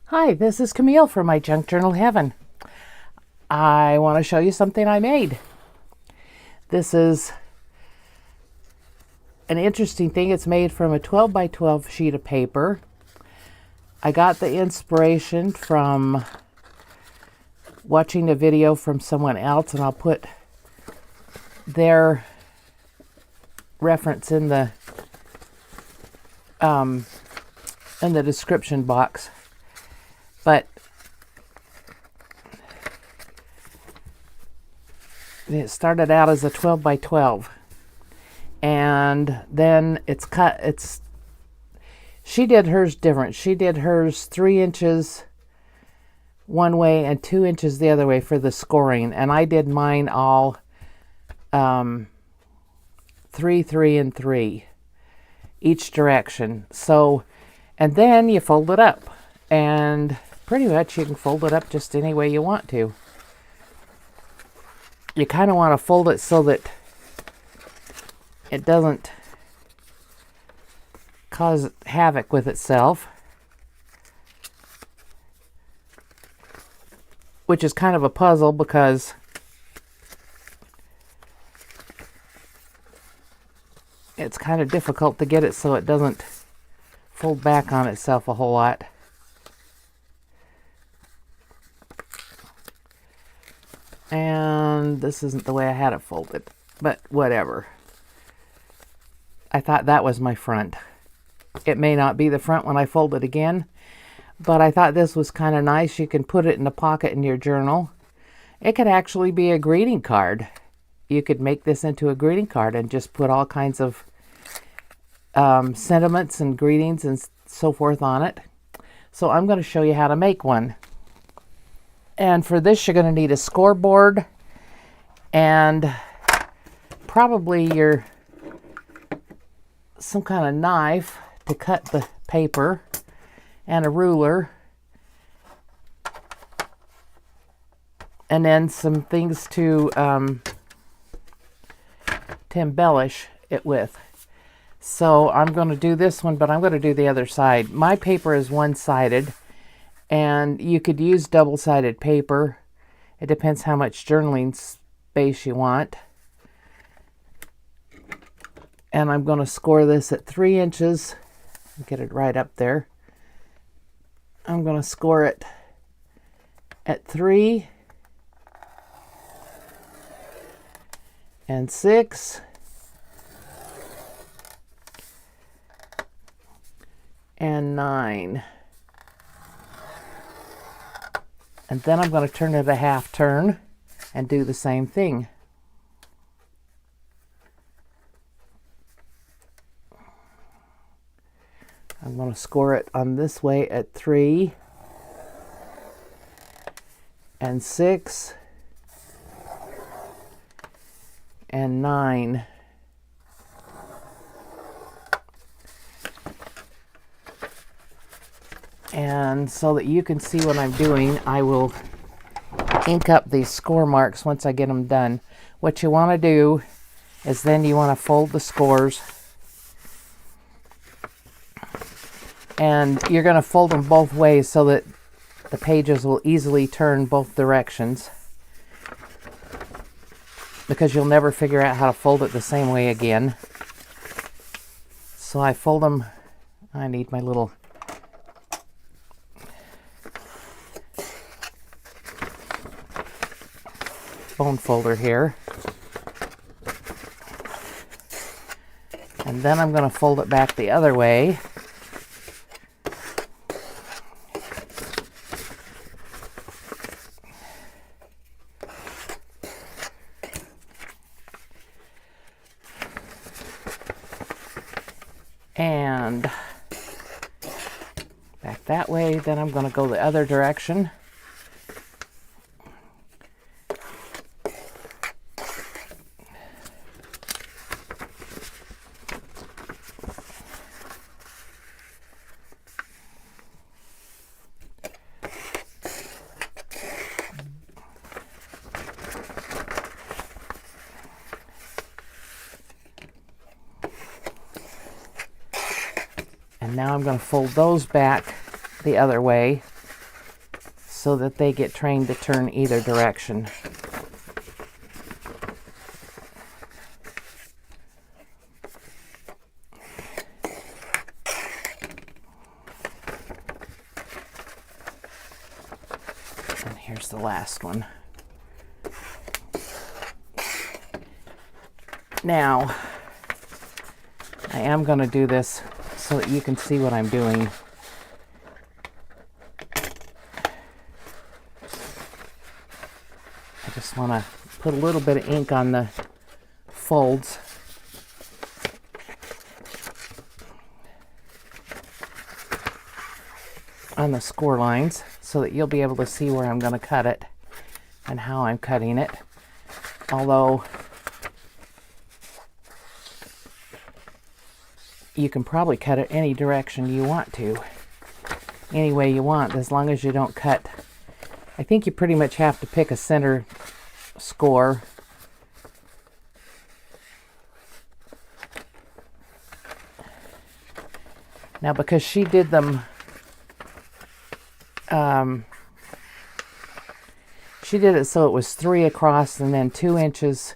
Hi, this is Camille from My Junk Journal Heaven. I want to show you something I made. This is an interesting thing. It's made from a 12 by 12 sheet of paper. I got the inspiration from watching a video from someone else, and I'll put their reference in the description box. But it started out as a 12 by 12, and then it's cut. She did hers different. She did hers 3 inches one way and 2 inches the other way for the scoring, and I did mine all 3, 3, and 3 each direction. So, and then you fold it up, and pretty much you can fold it up just any way you want to. You kind of want to fold it so that it doesn't cause havoc with itself, which is kind of a puzzle because it's kind of difficult to get it so it doesn't fold back on itself a whole lot. And this isn't the way I had it folded, but whatever. I thought that was my front. It may not be the front when I fold it again, but I thought this was kind of nice. You can put it in a pocket in your journal. It could actually be a greeting card. You could make this into a greeting card and just put all kinds of sentiments and greetings and so forth on it. So I'm going to show you how to make one. And for this, you're going to need a scoreboard and probably some kind of knife to cut the paper, and a ruler, and then some things to embellish it with. So I'm going to do this one, but I'm going to do the other side. My paper is one-sided, and you could use double-sided paper. It depends how much journaling space you want. And I'm going to score this at 3 inches. Get it right up there. I'm going to score it at 3 and 6 and 9. And then I'm going to turn it a half turn and do the same thing. I'm going to score it on this way at 3 and 6 and 9. And so that you can see what I'm doing, I will ink up these score marks once I get them done. What you want to do is then you want to fold the scores, and you're going to fold them both ways so that the pages will easily turn both directions, because you'll never figure out how to fold it the same way again. So I fold them. I need my little bone folder here. And then I'm going to fold it back the other way. And back that way. Then I'm going to go the other direction. And now I'm going to fold those back the other way. so that they get trained to turn either direction. And here's the last one. Now, I am going to do this so that you can see what I'm doing. I just want to put a little bit of ink on the folds. On the score lines so that you'll be able to see where I'm going to cut it and how I'm cutting it. Although you can probably cut it any direction you want to, any way you want, as long as you don't cut. I think you pretty much have to pick a center score. Now, because she did them, she did it so it was 3 across and then 2 inches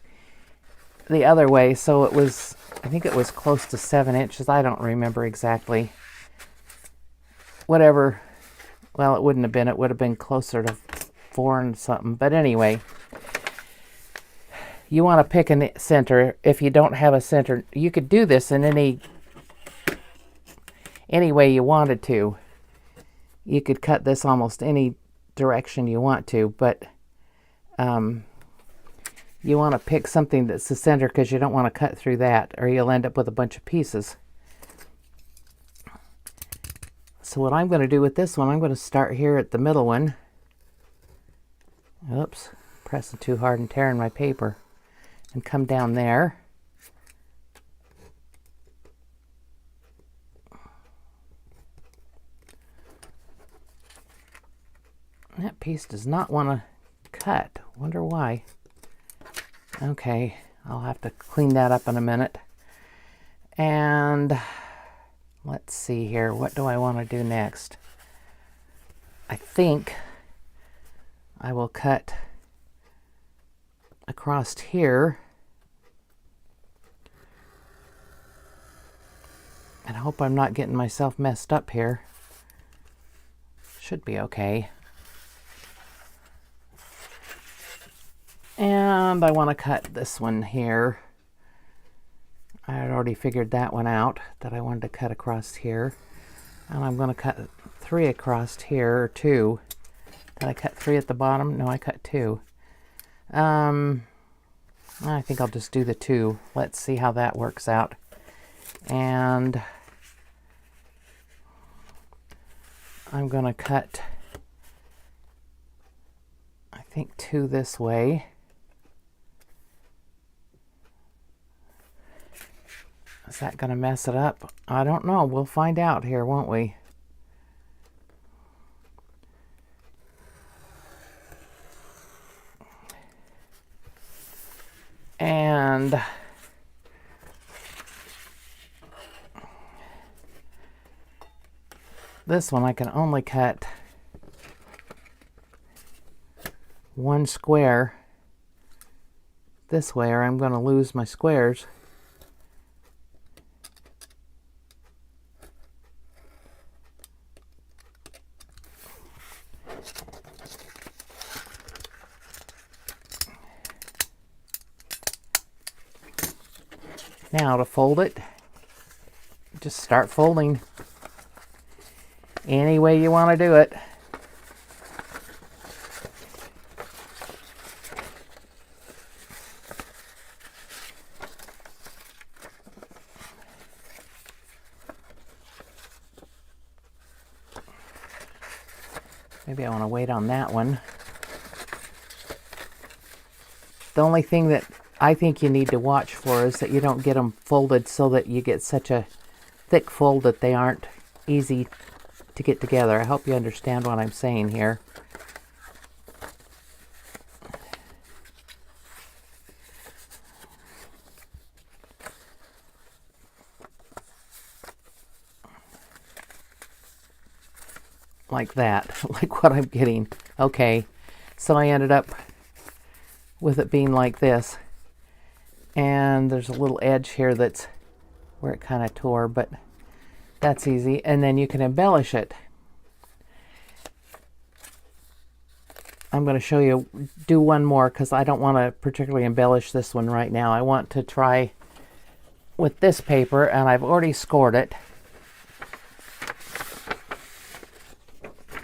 the other way, so it was, I think it was close to 7 inches. I don't remember exactly. Whatever. Well, it wouldn't have been. It would have been closer to 4 and something. But anyway, you want to pick a center. If you don't have a center, you could do this in any way you wanted to. You could cut this almost any direction you want to, but you want to pick something that's the center because you don't want to cut through that or you'll end up with a bunch of pieces. So what I'm going to do with this one, I'm going to start here at the middle one. Oops, pressing too hard and tearing my paper. And come down there. That piece does not want to cut. Wonder why. Okay, I'll have to clean that up in a minute. And let's see here. What do I want to do next? I think I will cut across here. And I hope I'm not getting myself messed up here. Should be okay. And I want to cut this one here. I had already figured that one out, that I wanted to cut across here. And I'm going to cut 3 across here, or 2. Did I cut 3 at the bottom? No, I cut 2. I think I'll just do the 2. Let's see how that works out. And I'm going to cut, I think, 2 this way. Is that going to mess it up? I don't know. We'll find out here, won't we? And this one I can only cut 1 square this way, or I'm going to lose my squares. Now to fold it, just start folding any way you want to do it. Maybe I want to wait on that one. The only thing that I think you need to watch for is that you don't get them folded so that you get such a thick fold that they aren't easy to get together. I hope you understand what I'm saying here. like that, like what I'm getting. Okay, so I ended up with it being like this. And there's a little edge here that's where it kind of tore, but that's easy. And then you can embellish it. I'm going to show you, do one more because I don't want to particularly embellish this one right now. I want to try with this paper, and I've already scored it.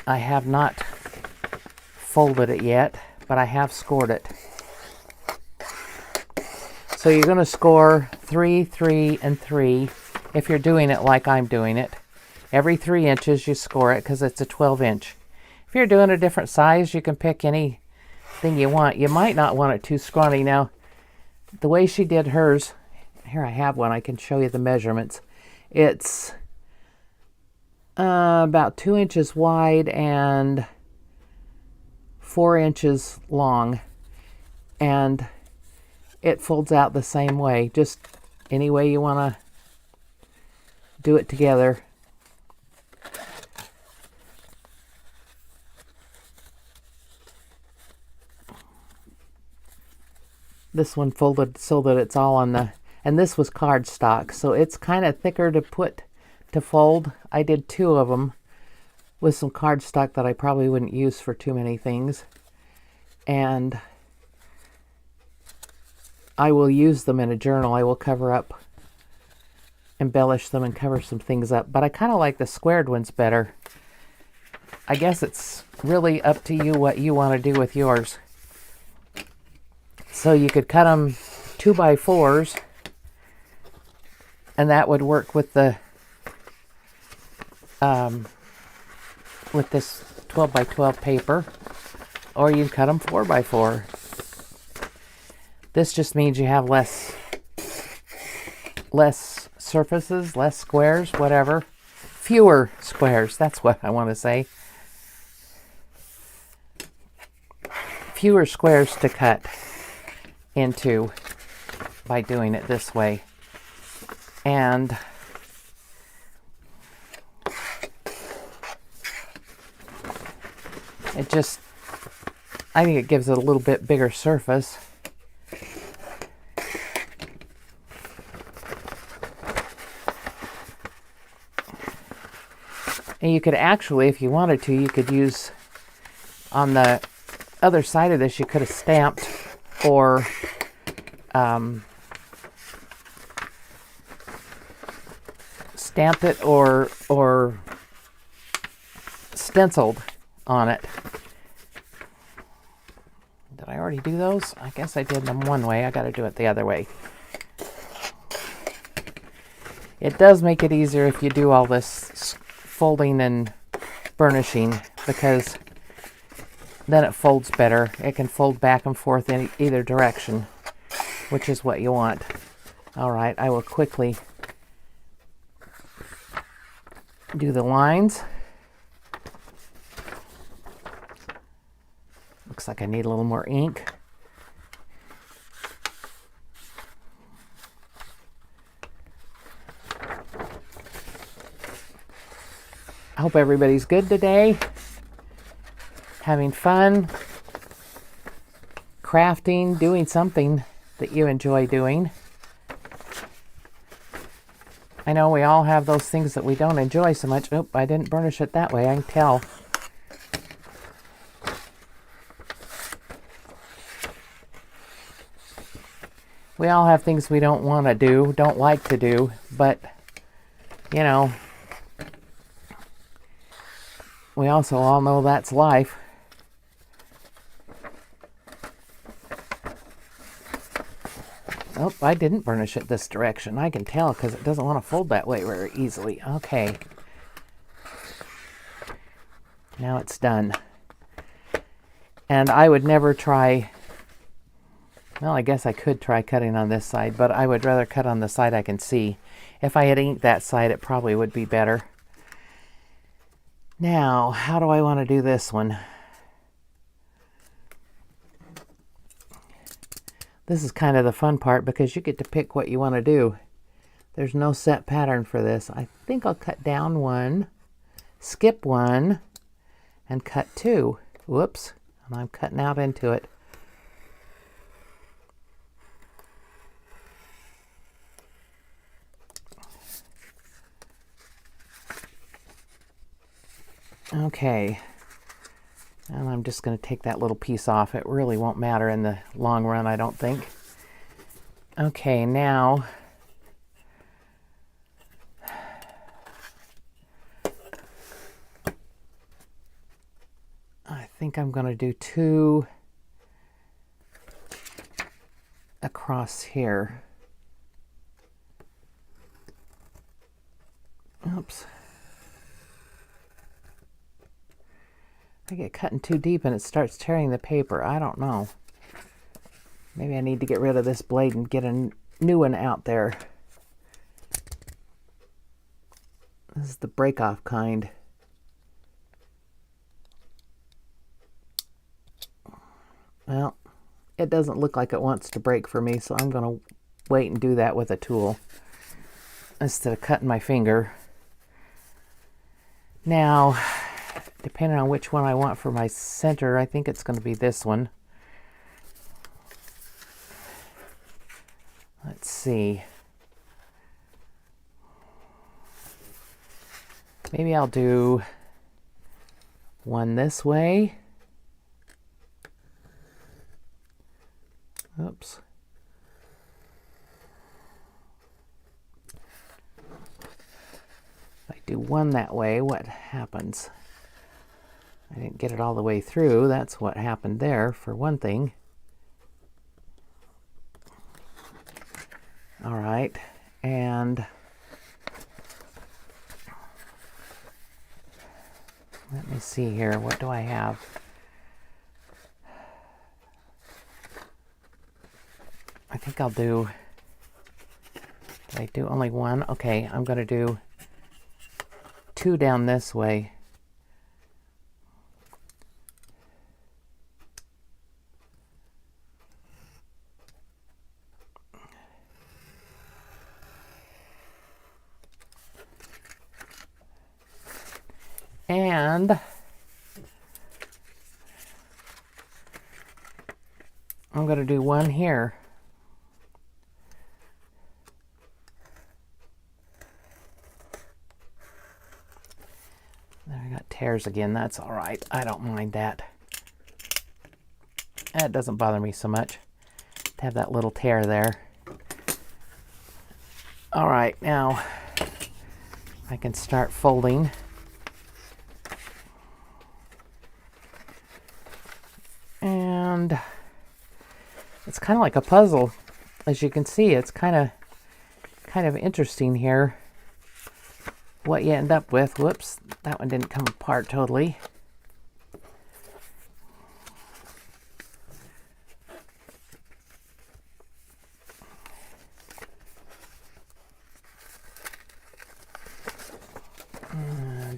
I have not folded it yet, but I have scored it. So you're going to score 3, 3, and 3 if you're doing it like I'm doing it. Every 3 inches you score it because it's a 12-inch. If you're doing a different size, you can pick anything you want. You might not want it too scrawny. Now, the way she did hers, here I have one. I can show you the measurements. It's about 2 inches wide and 4 inches long. And it folds out the same way, just any way you want to do it together. This one folded so that it's all on the, and this was cardstock, so it's kind of thicker to fold. I did 2 of them with some cardstock that I probably wouldn't use for too many things. And I will use them in a journal. I will cover up, embellish them and cover some things up. But I kind of like the squared ones better. I guess it's really up to you what you want to do with yours. So you could cut them 2x4s, and that would work with the with this 12x12 paper, or you can cut them 4x4. This just means you have less surfaces, less squares, whatever. Fewer squares, that's what I want to say. Fewer squares to cut into by doing it this way. And it just, I think it gives it a little bit bigger surface. And you could actually, if you wanted to, you could use on the other side of this, you could have stamped or stamped it or stenciled on it. Did I already do those? I guess I did them one way. I got to do it the other way. It does make it easier if you do all this folding and burnishing, because then it folds better. It can fold back and forth in either direction, which is what you want. All right, I will quickly do the lines. Looks like I need a little more ink. I hope everybody's good today. Having fun, crafting, doing something that you enjoy doing. I know we all have those things that we don't enjoy so much. Oop, I didn't burnish it that way, I can tell. We all have things we don't want to do, don't like to do, but, you know, we also all know that's life. Oh, I didn't burnish it this direction. I can tell because it doesn't want to fold that way very easily. Okay. Now it's done. And I would never try, well, I guess I could try cutting on this side, but I would rather cut on the side I can see. If I had inked that side, it probably would be better. Now, how do I want to do this one? This is kind of the fun part because you get to pick what you want to do. There's no set pattern for this. I think I'll cut down one, skip one, and cut 2. Whoops, and I'm cutting out into it. Okay, and I'm just going to take that little piece off. It really won't matter in the long run, I don't think. Okay, now I think I'm going to do 2 across here. Oops. I get cutting too deep and it starts tearing the paper. I don't know. Maybe I need to get rid of this blade and get a new one out there. This is the break-off kind. Well, it doesn't look like it wants to break for me, so I'm going to wait and do that with a tool instead of cutting my finger. Now, depending on which one I want for my center, I think it's going to be this one. Let's see. Maybe I'll do one this way. Oops. If I do one that way, what happens? I didn't get it all the way through. That's what happened there, for one thing. All right, and let me see here. What do I have? I think I'll do, did I do only one? Okay, I'm going to do 2 down this way. And I'm going to do one here. There, I got tears again. That's all right. I don't mind that. It doesn't bother me so much to have that little tear there. All right, now I can start folding. And it's kind of like a puzzle. As you can see, it's kind of interesting here what you end up with. Whoops, that one didn't come apart totally.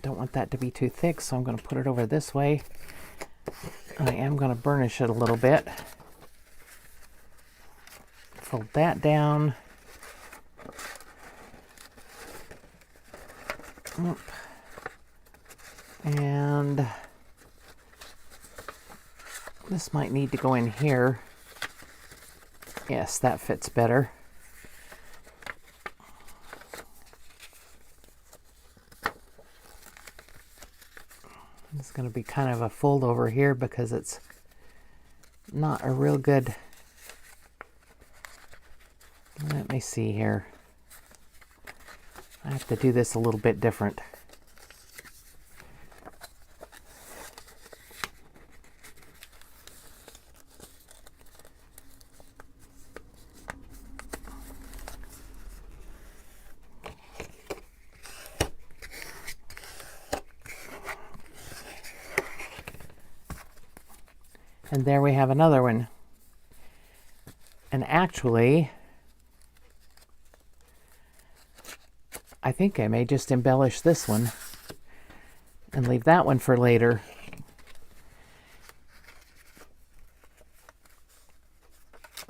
Don't want that to be too thick, so I'm going to put it over this way. I am going to burnish it a little bit. Fold that down. And this might need to go in here. Yes, that fits better. It's going to be kind of a fold over here because it's not a real good. Let me see here. I have to do this a little bit different. And there we have another one. And actually, I think I may just embellish this one and leave that one for later.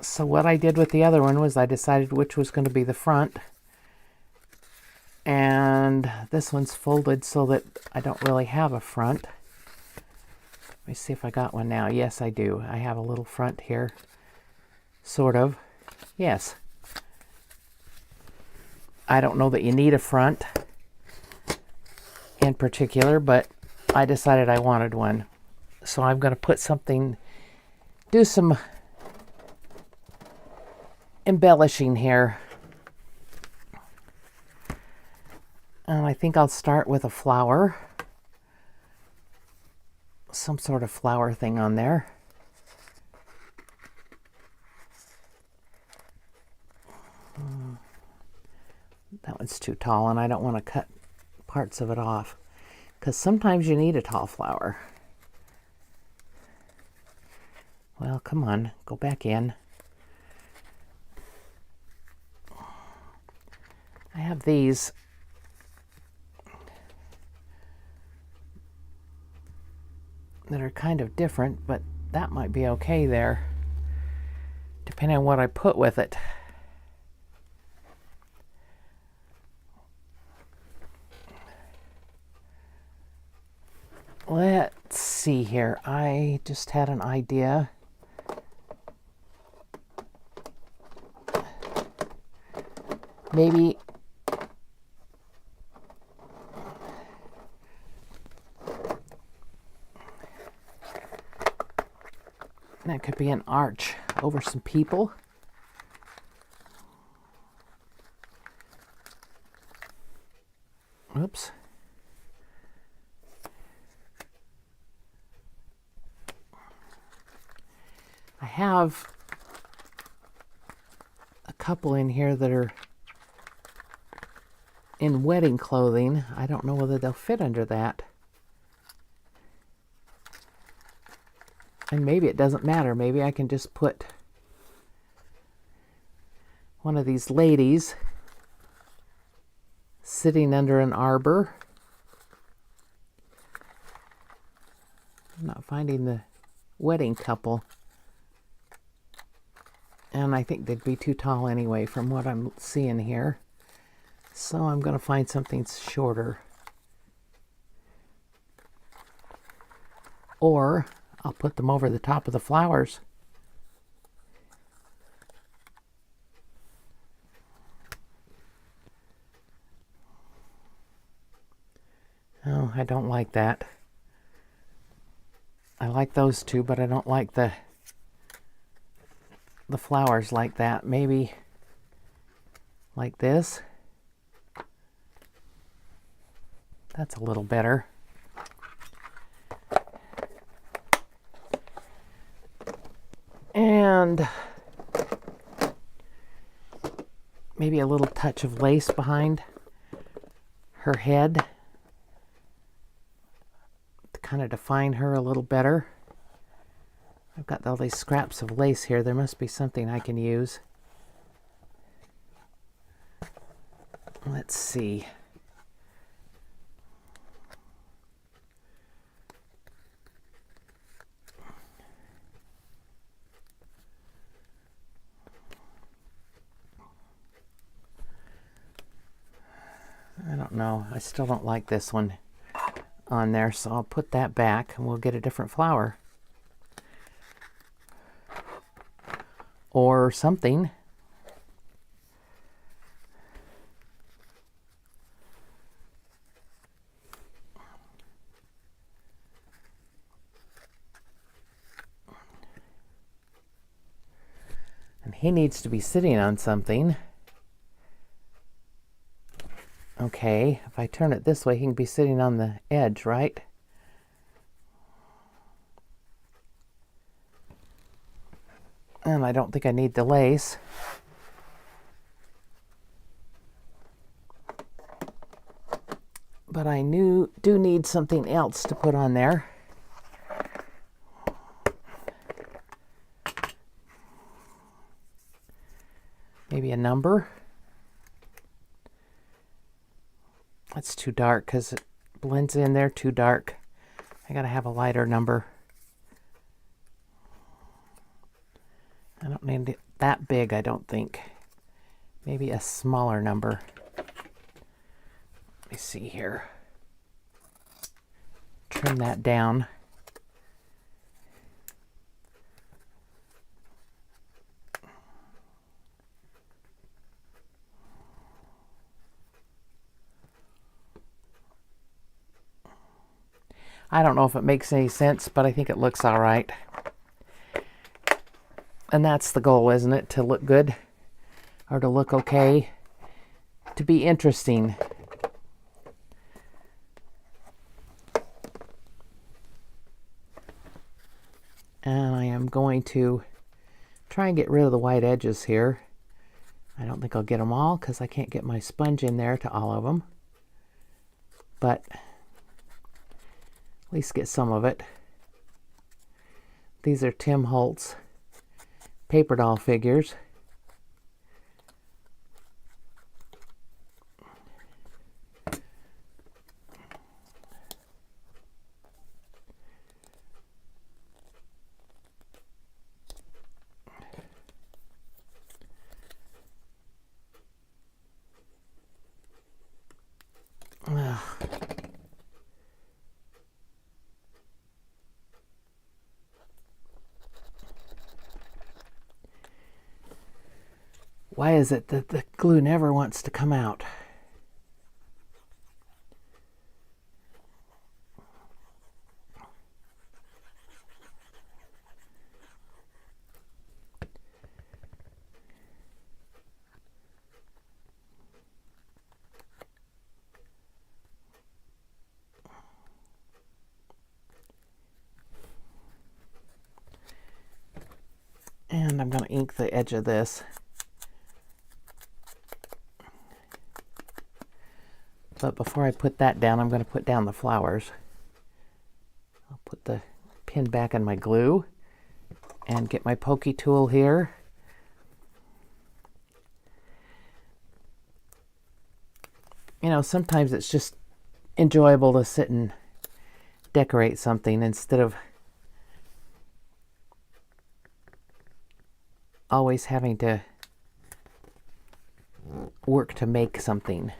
So what I did with the other one was I decided which was going to be the front. And this one's folded so that I don't really have a front. Let me see if I got one now. Yes, I do. I have a little front here. Sort of. Yes. I don't know that you need a front in particular, but I decided I wanted one. So I'm going to put something, do some embellishing here. And I think I'll start with a flower. Some sort of flower thing on there. That one's too tall, and I don't want to cut parts of it off, because sometimes you need a tall flower. Well, come on, go back in. I have these. That are kind of different, but that might be okay there, depending on what I put with it. Let's see here. I just had an idea. Maybe that could be an arch over some people. Oops. I have a couple in here that are in wedding clothing. I don't know whether they'll fit under that. And maybe it doesn't matter. Maybe I can just put one of these ladies sitting under an arbor. I'm not finding the wedding couple. And I think they'd be too tall anyway from what I'm seeing here. So I'm going to find something shorter. Or I'll put them over the top of the flowers. Oh, I don't like that. I like those two, but I don't like the flowers like that. Maybe like this. That's a little better. And maybe a little touch of lace behind her head to kind of define her a little better. I've got all these scraps of lace here. There must be something I can use. Let's see. I don't know. I still don't like this one on there, so I'll put that back and we'll get a different flower. Or something. And he needs to be sitting on something. Okay, if I turn it this way, he can be sitting on the edge, right? And I don't think I need the lace. But I do need something else to put on there. Maybe a number. That's too dark because it blends in there too dark. I gotta have a lighter number. I don't need it that big, I don't think. Maybe a smaller number. Let me see here. Trim that down. I don't know if it makes any sense, but I think it looks all right. And that's the goal, isn't it? To look good or to look okay, to be interesting. And I am going to try and get rid of the white edges here. I don't think I'll get them all because I can't get my sponge in there to all of them. But at least get some of it. These are Tim Holtz paper doll figures. Why is it that the glue never wants to come out? And I'm going to ink the edge of this. But before I put that down, I'm going to put down the flowers. I'll put the pin back in my glue and get my pokey tool here. You know, sometimes it's just enjoyable to sit and decorate something instead of always having to work to make something.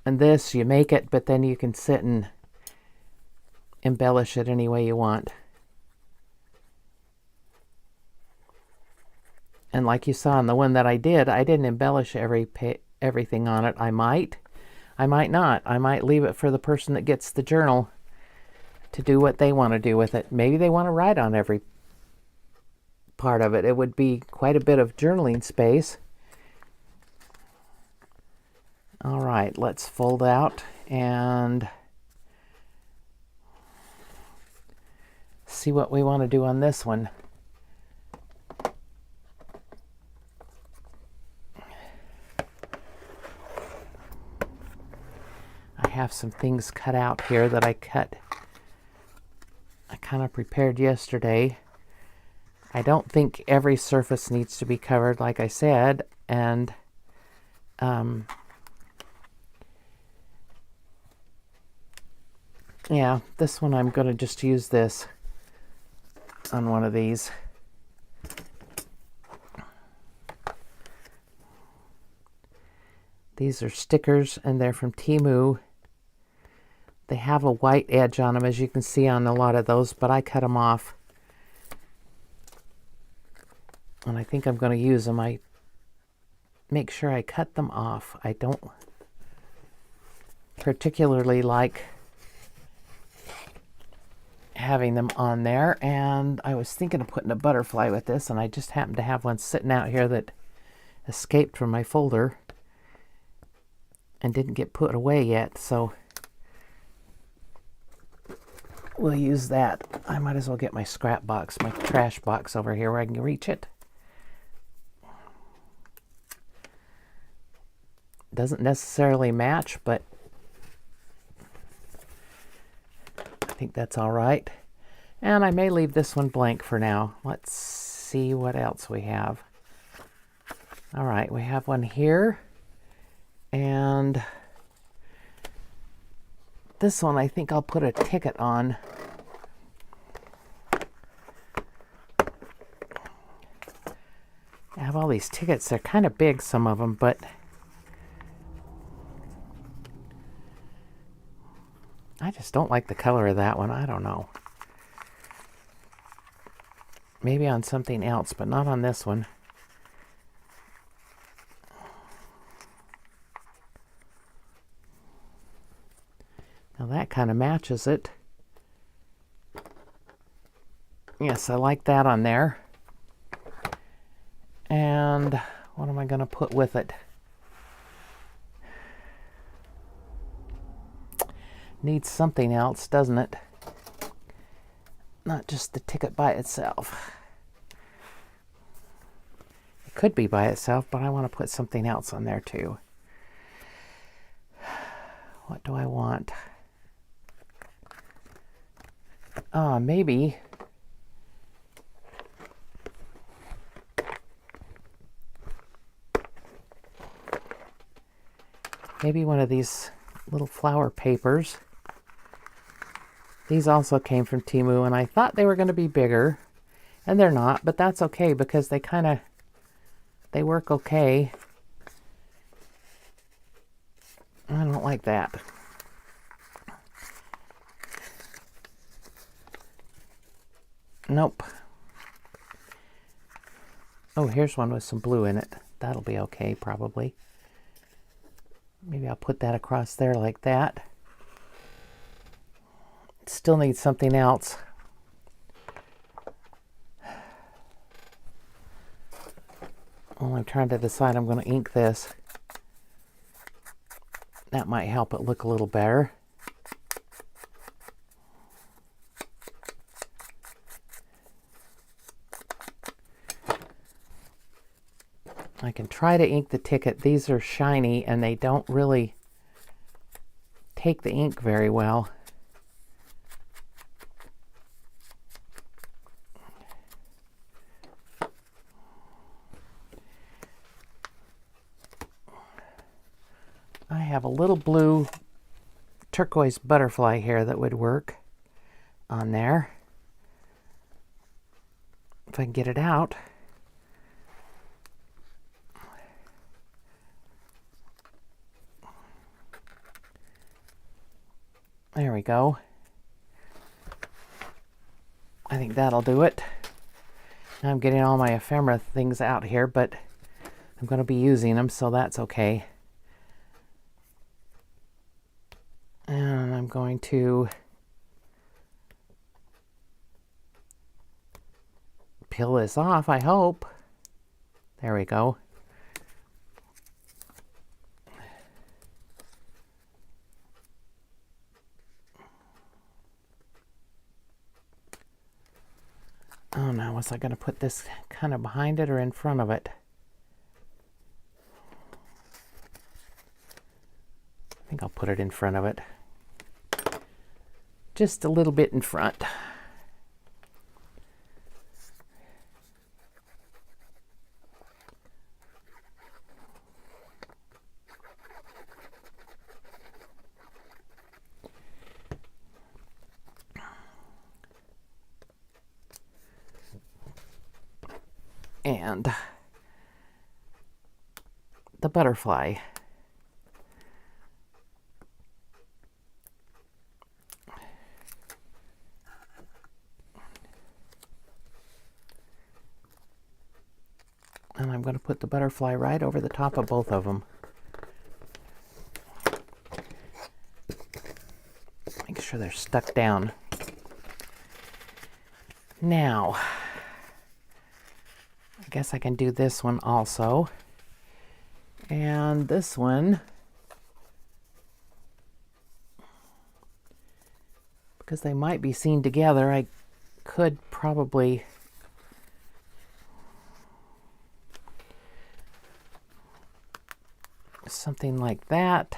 And this, you make it, but then you can sit and embellish it any way you want. And like you saw in the one that I didn't embellish everything on it. I might not. I might leave it for the person that gets the journal to do what they want to do with it. Maybe they want to write on every part of it. It would be quite a bit of journaling space. All right, let's fold out and see what we want to do on this one. I have some things cut out here that I kind of prepared yesterday. I don't think every surface needs to be covered, like I said, and yeah, this one I'm going to just use this on one of these. These are stickers and they're from Temu. They have a white edge on them, as you can see on a lot of those, but I cut them off. And I think I'm going to use them. I make sure I cut them off. I don't particularly like having them on there, and I was thinking of putting a butterfly with this, and I just happened to have one sitting out here that escaped from my folder and didn't get put away yet, so we'll use that. I might as well get my scrap box, my trash box over here where I can reach it. Doesn't necessarily match, but I think that's all right. And I may leave this one blank for now. Let's see what else we have. All right, we have one here. And this one I think I'll put a ticket on. I have all these tickets. They're kind of big, some of them, but I just don't like the color of that one. I don't know. Maybe on something else, but not on this one. Now Well, that kind of matches it. Yes, I like that on there. And what am I going to put with it? Needs something else, doesn't it? Not just the ticket by itself. It could be by itself, but I want to put something else on there too. What do I want? Maybe one of these little flower papers. These also came from Temu, and I thought they were going to be bigger, and they're not, but that's okay because they work okay. I don't like that. Nope. Oh, here's one with some blue in it. That'll be okay, probably. Maybe I'll put that across there like that. Still need something else. Well, I'm trying to decide I'm going to ink this. That might help it look a little better. I can try to ink the ticket. These are shiny and they don't really take the ink very well. I have a little blue turquoise butterfly here that would work on there. If I can get it out. There we go. I think that'll do it. Now I'm getting all my ephemera things out here, but I'm going to be using them, so that's okay. And I'm going to peel this off, I hope. There we go. Oh, now was I going to put this kind of behind it or in front of it? I think I'll put it in front of it. Just a little bit in front. And the butterfly. And I'm going to put the butterfly right over the top of both of them. Make sure they're stuck down. Now, I guess I can do this one also. And this one, because they might be seen together, I could probably something like that.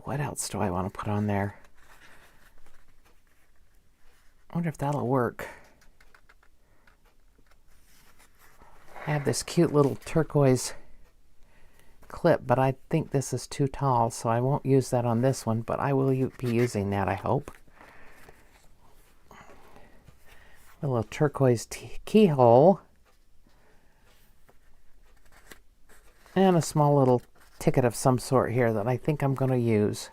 What else do I want to put on there? I wonder if that'll work. I have this cute little turquoise clip, but I think this is too tall, so I won't use that on this one, but I will be using that, I hope. A little turquoise keyhole. And a small little ticket of some sort here that I think I'm going to use.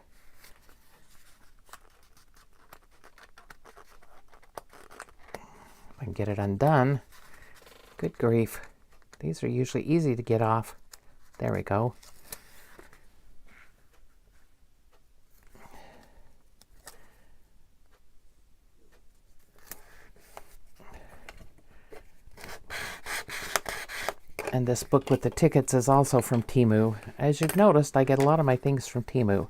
get it undone. Good grief. These are usually easy to get off. There we go. And this book with the tickets is also from Temu. As you've noticed, I get a lot of my things from Temu.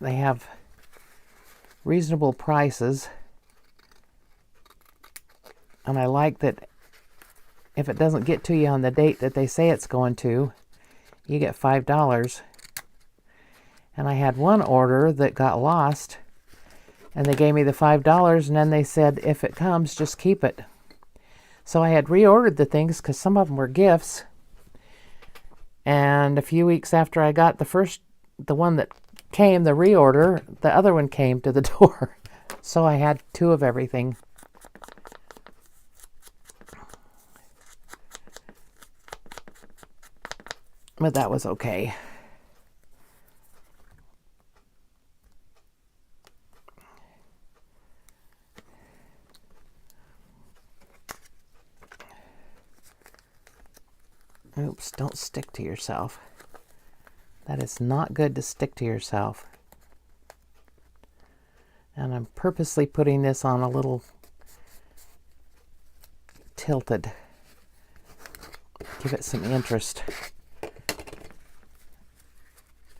They have reasonable prices. And I like that if it doesn't get to you on the date that they say it's going to, you get $5. And I had one order that got lost, and they gave me the $5, and then they said, if it comes, just keep it. So I had reordered the things because some of them were gifts. And a few weeks after I got the one that came, the reorder, the other one came to the door. So I had 2 of everything. But that was okay. Oops, don't stick to yourself. That is not good to stick to yourself. And I'm purposely putting this on a little tilted. Give it some interest.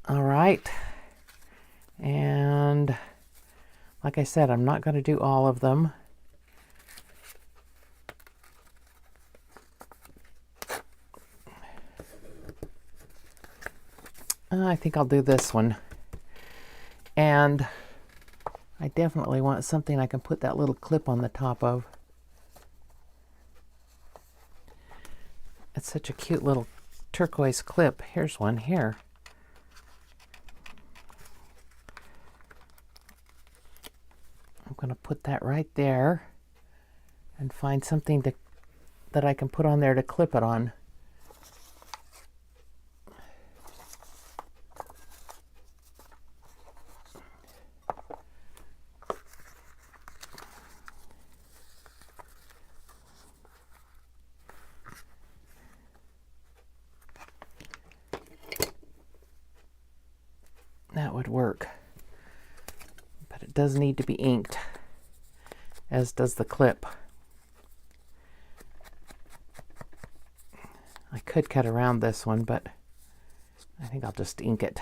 All right. And like I said, I'm not going to do all of them. I think I'll do this one. And I definitely want something I can put that little clip on the top of. It's such a cute little turquoise clip. Here's one here. I'm going to put that right there and find something that I can put on there to clip it on. That would work, but it does need to be inked, as does the clip. I could cut around this one, but I think I'll just ink it.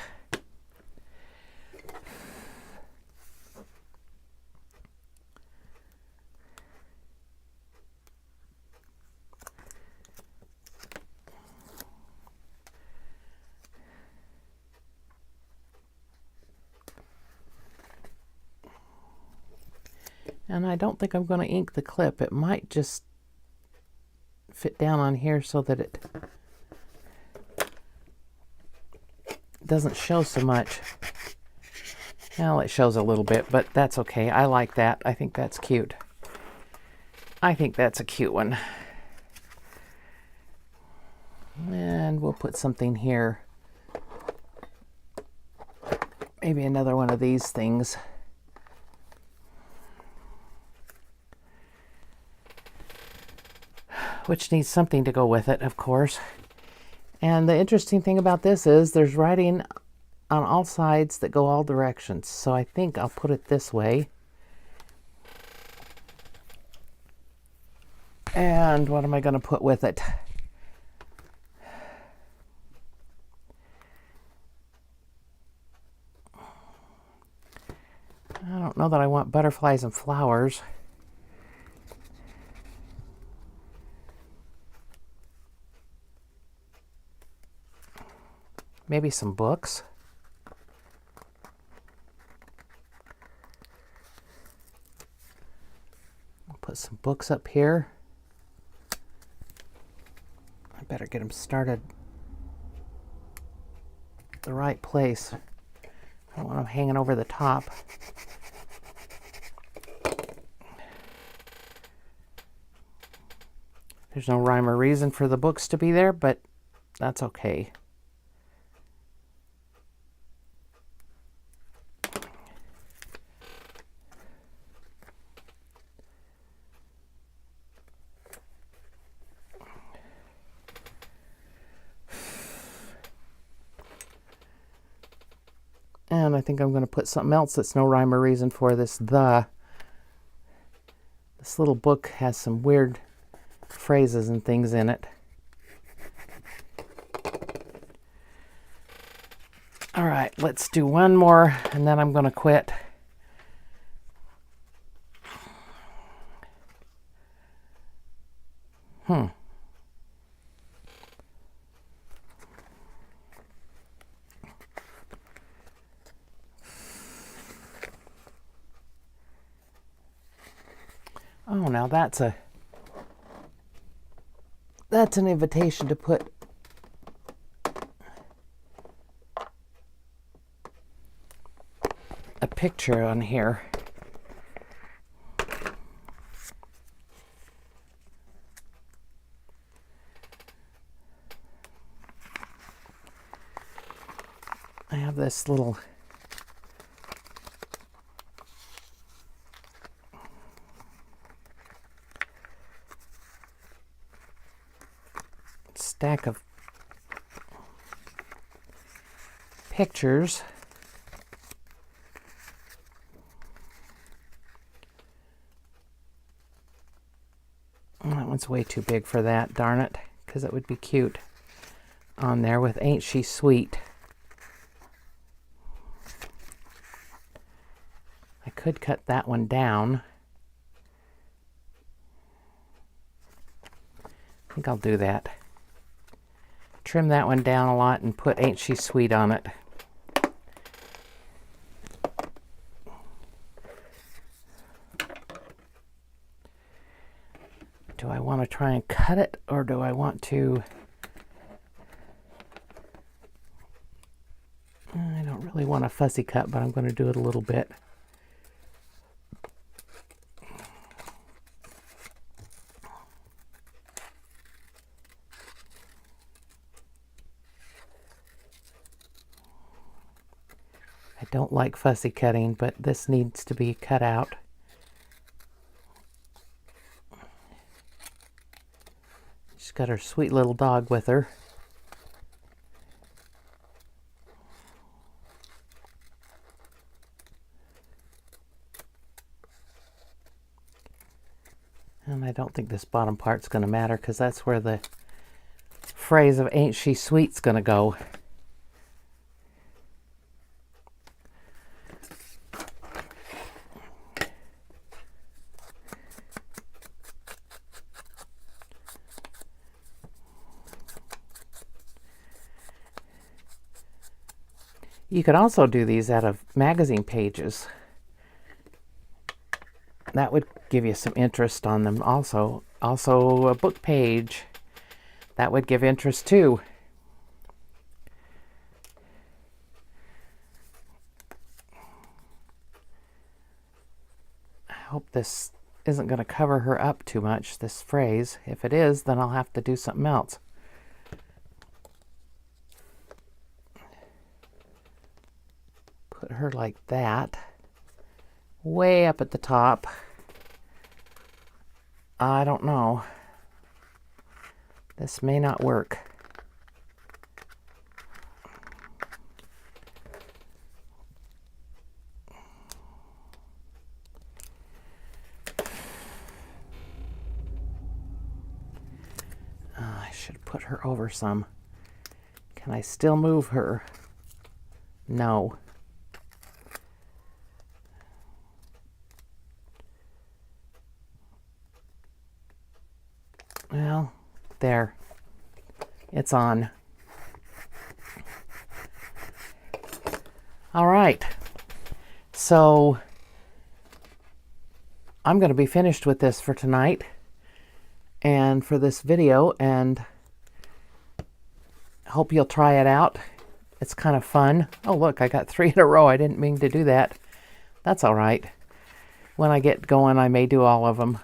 And I don't think I'm going to ink the clip. It might just fit down on here so that it doesn't show so much. Well, it shows a little bit, but that's okay. I like that. I think that's cute. I think that's a cute one. And we'll put something here. Maybe another one of these things. Which needs something to go with it, of course. And the interesting thing about this is there's writing on all sides that go all directions. So I think I'll put it this way. And what am I going to put with it? I don't know that I want butterflies and flowers. Maybe some books. I'll put some books up here. I better get them started the right place. I don't want them hanging over the top. There's no rhyme or reason for the books to be there, but that's okay. And I think I'm going to put something else that's no rhyme or reason for this This little book has some weird phrases and things in it. All right, let's do one more and then I'm going to quit. Oh, now that's an invitation to put a picture on here. I have this little stack of pictures. That one's way too big for that, darn it, because it would be cute on there with Ain't She Sweet. I could cut that one down. I think I'll do that. Trim that one down a lot and put Ain't She Sweet on it. Do I want to try and cut it, or do I want to... I don't really want a fussy cut, but I'm going to do it a little bit. I don't like fussy cutting, but this needs to be cut out. She's got her sweet little dog with her. And I don't think this bottom part's going to matter because that's where the phrase of Ain't She Sweet's going to go. You could also do these out of magazine pages. That would give you some interest on them also. Also a book page. That would give interest too. I hope this isn't going to cover her up too much, this phrase. If it is, then I'll have to do something else. Put her like that, way up at the top. I don't know. This may not work. I should put her over some. Can I still move her? No. Well, there. It's on. All right. So I'm going to be finished with this for tonight and for this video, and hope you'll try it out. It's kind of fun. Oh, look, I got 3 in a row. I didn't mean to do that. That's all right. When I get going, I may do all of them.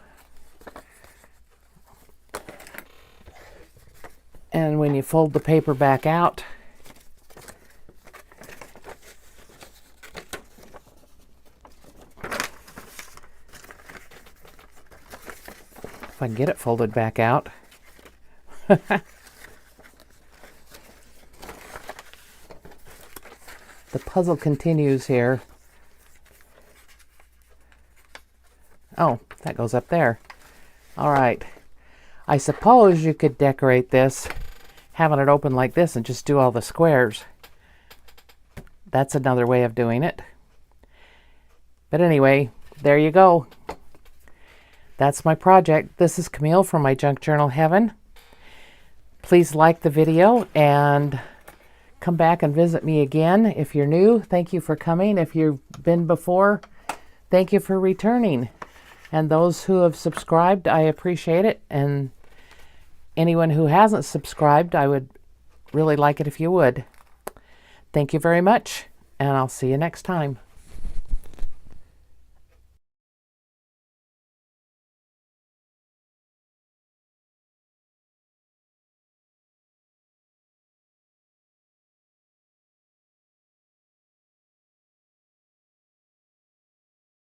And when you fold the paper back out, if I can get it folded back out, the puzzle continues here. Oh, that goes up there. All right. I suppose you could decorate this, having it open like this and just do all the squares. That's another way of doing it. But anyway, there you go. That's my project. This is Camille from my Junk Journal Heaven. Please like the video and come back and visit me again. If you're new, thank you for coming. If you've been before, thank you for returning. And those who have subscribed, I appreciate it. And anyone who hasn't subscribed, I would really like it if you would. Thank you very much, and I'll see you next time.